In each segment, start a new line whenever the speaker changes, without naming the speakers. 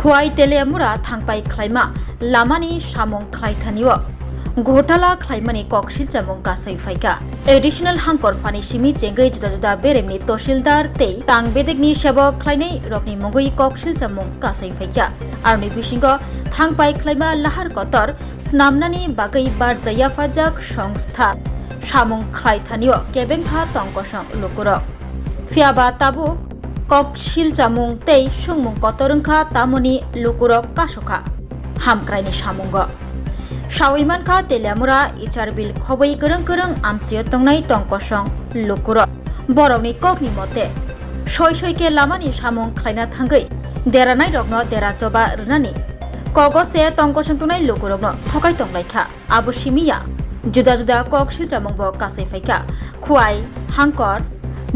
खुवाई तेलेमुरा थांपाई खलाइमा लामानि सामुं खलाइथानियो घोटाला खलाइमानि ककशिल चामुं गासै फाइका एडिशनल हांकर फानि सिमि चेंगै जुदा जुदा बेरेमनि तहसिलदार ते तांग बेदेगनि सेबक खलाइनै रकनि मुंगै ककशिल चामुं गासै फाइका आरनि बिसिंगो थांपाई खलाइमा लाहार कतर स्नामनानि बागै बारजाया फाजाक संस्था सामुं खलाइथानियो केबेंखा तंकसं लुकुरक फियाबा ताबुक ककशिल चामुं तै सुंमुं कतरंखा तामनि लुकुरक कासुखा हामक्राइनि सामुंग सावैमानखा तेलियामुरा इचारबिल खबै गोरों गोरों आमचियो तंनाय तंकसं लुकुरक बरौनि ककनि मते सय लामानि सामुं खलाइना थांगै देरानाय रगनो देराचबा रनानि कगसे तंकसं तंनाय लुकुरकनो थकाय तंलायखा आबो सिमिया जुदा जुदा ककशिल चामुंबो कासै फाइका खुवाई हांकर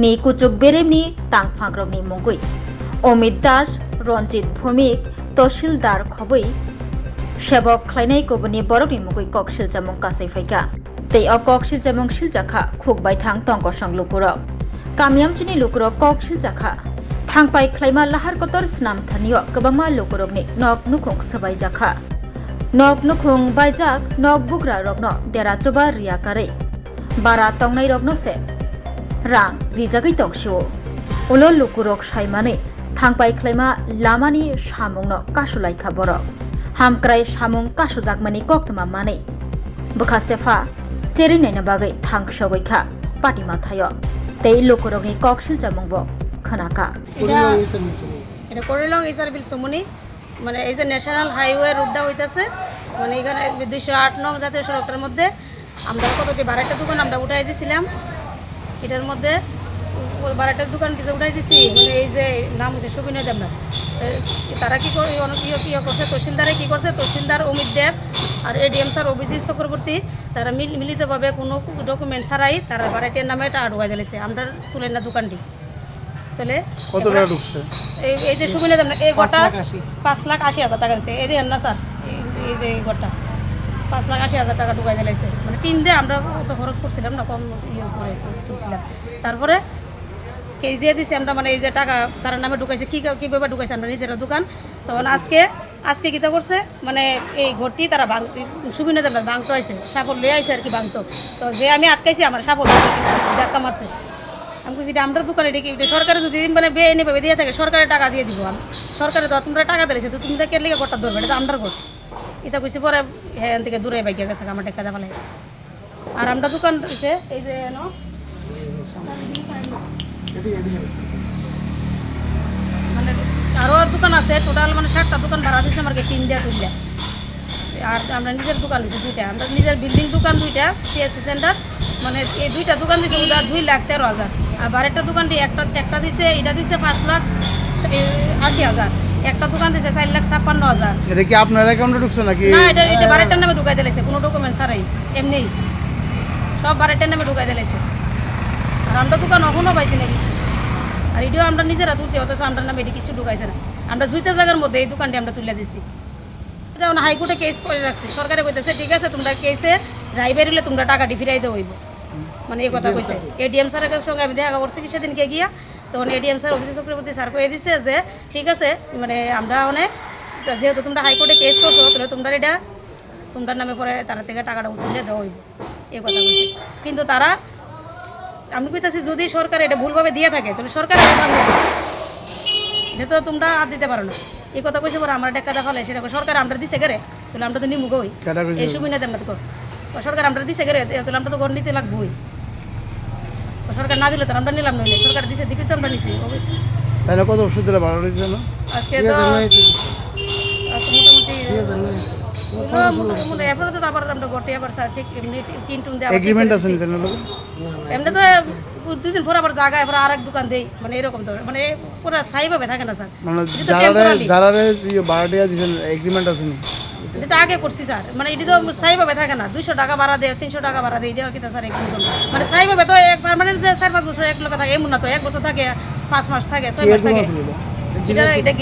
नि कुचुक बेरेमनि तांफाग्रगनि मुंगै अमित दास रंजित भौमिक तहसिलदार खबै सेबक खलाइनाय गुबुननि बरकनि मुंगै ककशिल चामुं कासै फाइका तै अ ककशिल चामुं सिलजाखा खुगबाय थां तंकसं लुकुरक कामियामचिनि लुकुरक ककशिल जाखा थांपाय खलाइमा लाहार कतर स्नाम थानियो गोबांमा लुकुरकनि नक नुखुं सबाय जाखा नक नुखुं बायजाक नक बुग्रा रगनो देराचबा रियाकारै बारा तंनाय रगनो से रां रिजागै तंसिओ उलो लुकुरक साइमानै थांपाय खलाइमा लामानि सामुंनो कासुलायखा बरक हामक्राय सामुं कासुजाकमानि कक्तमा मानै बखास्तेफा चेरिनायना बागै थांसगैखा पाटिमा थायो तै लुकुरकनि ककशिल चामुंबो खोनाका
এটা করিলং ইসার বিল সমুনি মানে এই যে ন্যাশনাল হাইওয়ে রোডটা হইতাছে মানে এখানে 208 নং জাতীয় সড়কের মধ্যে আমরা কতটি বারেটা দোকান আমরা উঠাই দিছিলাম এটার মধ্যে বারেটার দোকান কিছু উঠাই দিছি মানে এই যে নাম হচ্ছে সুবিনয় দেবনাথ তারা কি করে কি করছে তহসিলদারে কি করছে তহসিলদার অমিত দেব আর এডিএম স্যার অভিজিৎ চক্রবর্তী তারা মিলিতভাবে কোনো ডকুমেন্ট ছাড়াই তারা বারেটার নামে এটা ঢুকাই দিয়েছে আমরা তুলেন না দোকানটি তাহলে কত টাকা ঢুকছে এই যে সুবিনয় দেবনাথ এই গোটা 5,80,000 টাকা দিয়েছে এই যে না স্যার এই যে গোটা 5,80,000 টাকা ঢুকাই দিয়েছে মানে টিন দিয়ে আমরা তো খরচ করছিলাম না কম ইয়ে করে তুলছিলাম তারপরে কেস দিয়ে দিছি আমরা মানে এই যে টাকা তার নামে ঢুকাইছে কীভাবে ঢুকাইছে আমরা নিজেরা দোকান তখন আজকে কীটা করছে মানে এই ঘরটি তারা সুবিনয় দেবনাথ ভাঙতে হয়েছে সাফল লিয়ে আইসে আর কি ভাঙতো তো যে আমি আটকাইছি আমার সাফল ধাক্কা মারছে আমি বলছি এটা আমরা দোকানে ডেকে সরকারে যদি মানে বেআইনিভাবে দিয়ে থাকে সরকারের টাকা দিয়ে দিব আমি সরকারে তো তোমরা টাকা দিয়েছে তো তোমরা কে লেগে ঘরটা ধরবে এটা আমরার ঘর এটা কইছি পরে হ্যাঁ থেকে দূরে বাইকে গেছে আমার টাকা দেওয়া লাগে আর আমরা দোকান দিয়েছে এই যে মানে আরও দোকান আছে টোটাল মানে 7টা দোকান ভাড়া দিচ্ছে আমাকে 3 দিয়ে তুললে আর আমরা নিজের দোকান দিচ্ছি 2টা আমরা নিজের বিল্ডিং দোকান 2টা সিএসসি সেন্টার মানে এই 2টা দোকান দিচ্ছে ওটা 2,13,000 আর বারেটা দোকানটি একটা দিছে এটা দিছে 5,80,000 একটা দোকান দিছে 4,56,000
এটা কি আপনার অ্যাকাউন্টে ঢুকছে নাকি
না এটা বারেটার নামে ঢুকাই দিয়েছে কোনো ডকুমেন্ট ছাড়াই এমনি সব বারেটার নামে ঢুকাই দিয়েছে আর আমরা দোকান এখনও পাইছি না কিছু আর এটিও আমরা নিজেরা তুলছি অথচ আমরা নামে এটি কিছু ঢুকাইছে না আমরা জুইতে জায়গার মধ্যে এই দোকানটি আমরা তুলে দিছি এটা হাইকোর্টে কেস করে রাখছি সরকারে কইতেছে ঠিক আছে তোমরা কেসে রায় বেরিলে তোমরা টাকাটি ফিরাই দেওয়া হইব মানে এই কথা কইছে এডিএম স্যারের সঙ্গে আমি দেখা করছি সেদিনকে গিয়া তখন ADM sir Abhijit Chakraborty sir কয়ে দিছে যে ঠিক আছে মানে আমরা অনেক যেহেতু তোমরা হাইকোর্টে কেস করছো তাহলে তোমরা এটা তোমরা নামে পরে তারা থেকে টাকাটা উঠিয়ে দেওয়া হইব এই কথা কইছে কিন্তু তারা আমি কইতাছি যদি সরকার এটা ভুলভাবে দিয়ে থাকে তাহলে সরকার এটা তো তোমরা আর দিতে পারো না এই কথা কইছে পরে আমার টাকা দেখালে সেটা সরকার আমরা দিছে গেরে তাহলে আমরা তো নিমুগই এই সুবিধা দেন না তো সরকার আমরা দিছে গেরে তাহলে আমরা তো ঘর নিতে লাগবই সরকার না দিলে তো আমরা নিলাম নইলে সরকার দিছে দিকে তো আমরা নিছি
তাহলে কত ওষুধ দিলে ভালো হয়েছে না
আজকে তো মোটামুটি এরপরে তো আবার আমরা ঘটে আবার স্যার ঠিক এমনি টিন টুন দেওয়া
এগ্রিমেন্ট আছে না
এমনি তো 2 দিন পর আবার জায়গায় আবার আরেক দোকান দেই মানে এরকম তো মানে পুরো স্থায়ীভাবে থাকে না স্যার
মানে যারা ভাড়া দিয়েছেন এগ্রিমেন্ট আছে না
এটা আগে করছি স্যার মানে এটা তো স্থায়ীভাবে থাকে না 200 টাকা ভাড়া দেয় 300 টাকা ভাড়া দেয় এটা কি স্যার একদম মানে স্থায়ীভাবে তো এক পার্মানেন্ট যে 4-5 বছর এক লোক থাকে এমন না তো 1 বছর থাকে 5 মাস থাকে 6 মাস থাকে এটা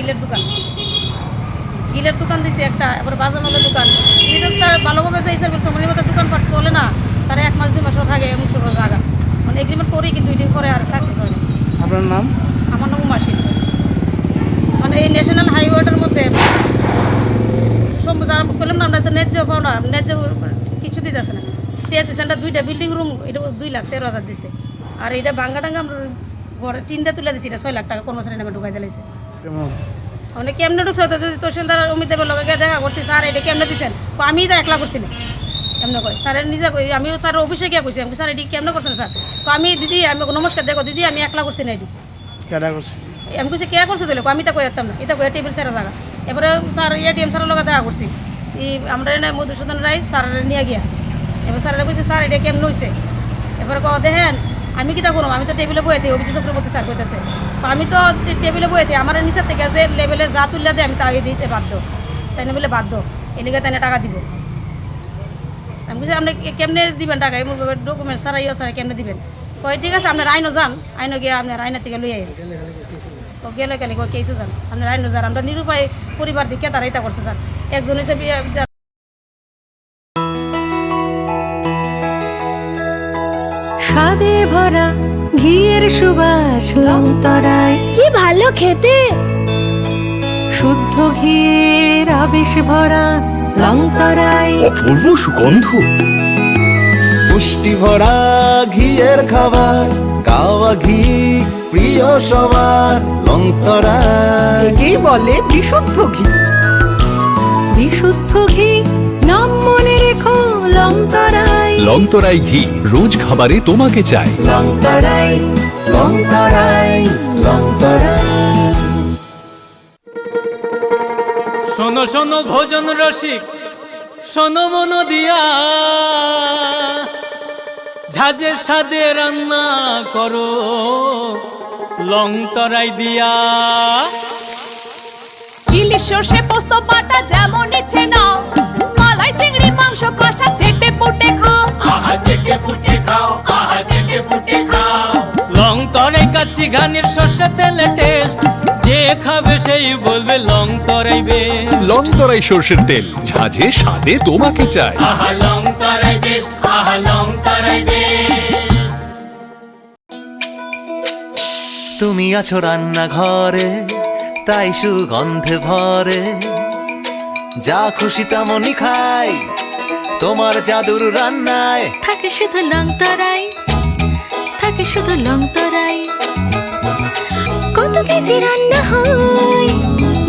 গিলের দোকান দিছি একটা এবার বাজার মধ্যে দোকান এটা স্যার ভালোভাবে যে স্যার বলছে মতো দোকান পাট চলে না তারা 1 মাস 2 মাসও থাকে এমন সব জায়গা মানে এগ্রিমেন্ট করি কিন্তু এটা করে আর সাকসেস হয় না
আপনার নাম
আমার নাম মাসি মানে এই ন্যাশনাল হাইওয়েটার মধ্যে যারা বললাম না আমরা তো ন্যায্য পাও না, ন্যায্য কিছু দিতেছে না। সিএসসি সেন্টার 2টা বিল্ডিং রুম, এটা 2,13,000 দিছে। আর এটা ভাঙ্গা টাঙ্গা আমরা ঘরে 3টা তুলে দিছি, এটা 6 লাখ টাকা কর্মচারী নামে ঢুকাই দিয়েছে।
কেমন?
মানে কেমনে ঢুকছে তো যদি তহসিলদার অমিত দেবের লগে গিয়ে দেখা করছি, স্যার এটা কেমনে দিচ্ছেন? আমি তো একলা করছি না, এমনি কয় স্যারের নিজে কই, আমিও স্যার অফিসে গিয়ে কইছি, আমি স্যার এটি কেমনে করছেন স্যার? তো আমি দিদি আমি নমস্কার দেখো দিদি আমি একলা করছি না, এটি
কেডা করছে?
আমি কইছি কে করছে দিলে আমি তো কই যেতাম না, এটা কই টেবিল স্যারের জায়গা। এবারে স্যার এটিএম স্যারের লগে দেখা করছি, আমরা এনে মধুসূদন রায় স্যারের নিয়ে গিয়া, এবার স্যারেরা কইছে স্যার এটা কেমন হয়েছে? এবারে দেখেন আমি কিতা করবো, আমি তো টেবিলে বইতে অফিসে চক্রবর্তী স্যার কইতেছে, তো আমি তো টেবিলে বইতে আমার নিচের থেকে যে লেভেলে যা তুললে দেয় আমি তাই দিতে বাধ্য, তাই না বলে বাধ্য, এলিগে তাই না টাকা দিব। আমি বলছি আপনি কেমনে দিবেন টাকা, এমন ডকুমেন্ট স্যার ইয়ে স্যার কেমনে দিবেন? কয় ঠিক আছে আপনার আইনও যান, আইনও গিয়ে আপনার আইনের থেকে লই আইন। ও গেলে গেলে কেসও যান, আপনার আইনও যান। আমরা নিরুপায় পরিবার দিকে তারা এটা করছে স্যার। একজন হিসেবে
স্বাদে ভরা ঘিয়ের সুবাস লংতরায়,
কি ভালো খেতে।
শুদ্ধ ঘিয়ের আবেশ ভরা লংতরায়,
অপূর্ব সুগন্ধ, পুষ্টি ভরা ঘিয়ের খাবার, গাওয়া ঘি প্রিয় সবার লংতরায়।
একেই বলে বিশুদ্ধ ঘি। বিশুদ্ধ ঘি নাম মনে রেখো লংতরায়।
লংতরাই ঘি রোজ খাবারে তোমাকে চাই।
লংতরায় লংতরায় লংতরায়।
শোনো শোনো ভোজন রসিক, শোনো মন দিয়া, ঝাঁঝের স্বাদে রান্না করো লংতরাই দিয়া।
ইলিশ সর্ষে পোস্ত বাটা যেমন ইচ্ছে নাও, মালাই চিংড়ি মাংস কষা চেটে পুটে খাও।
আহা চেটে পুটে খাও, আহা চেটে পুটে খাও। লংতরাই কাচ্চি ঘানির সর্ষে তেলে টেস্ট, যে খাবে সেই বলবে লংতরাই বেশ।
লংতরাই সর্ষের তেল, ঝাঁঝে স্বাদে তোমাকে চাই।
আহা লংতরাই বেশ, আহা লংতরাই বেশ।
তুমি আছো রান্নাঘরে, তাই সুগন্ধে ভরে, যা খুশি তেমনই খাই তোমার জাদুর রান্নায়।
থাকে শুধু লংতরাই, থাকে শুধু লংতরাই। কত কেজি রান্না হয়,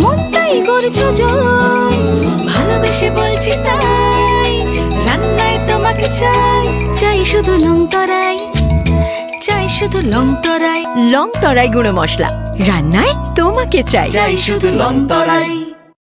মন তাই করছো জয়। ভালোবেসে বলছি তাই, রান্নায় তোমাকে চাই। চাই শুধু লংতরাই, চাই শুধু লংতরাই। লংতরাই গুঁড়ো মশলা, রান্নায় তোমাকে চাই।
চাই শুধু লংতরাই।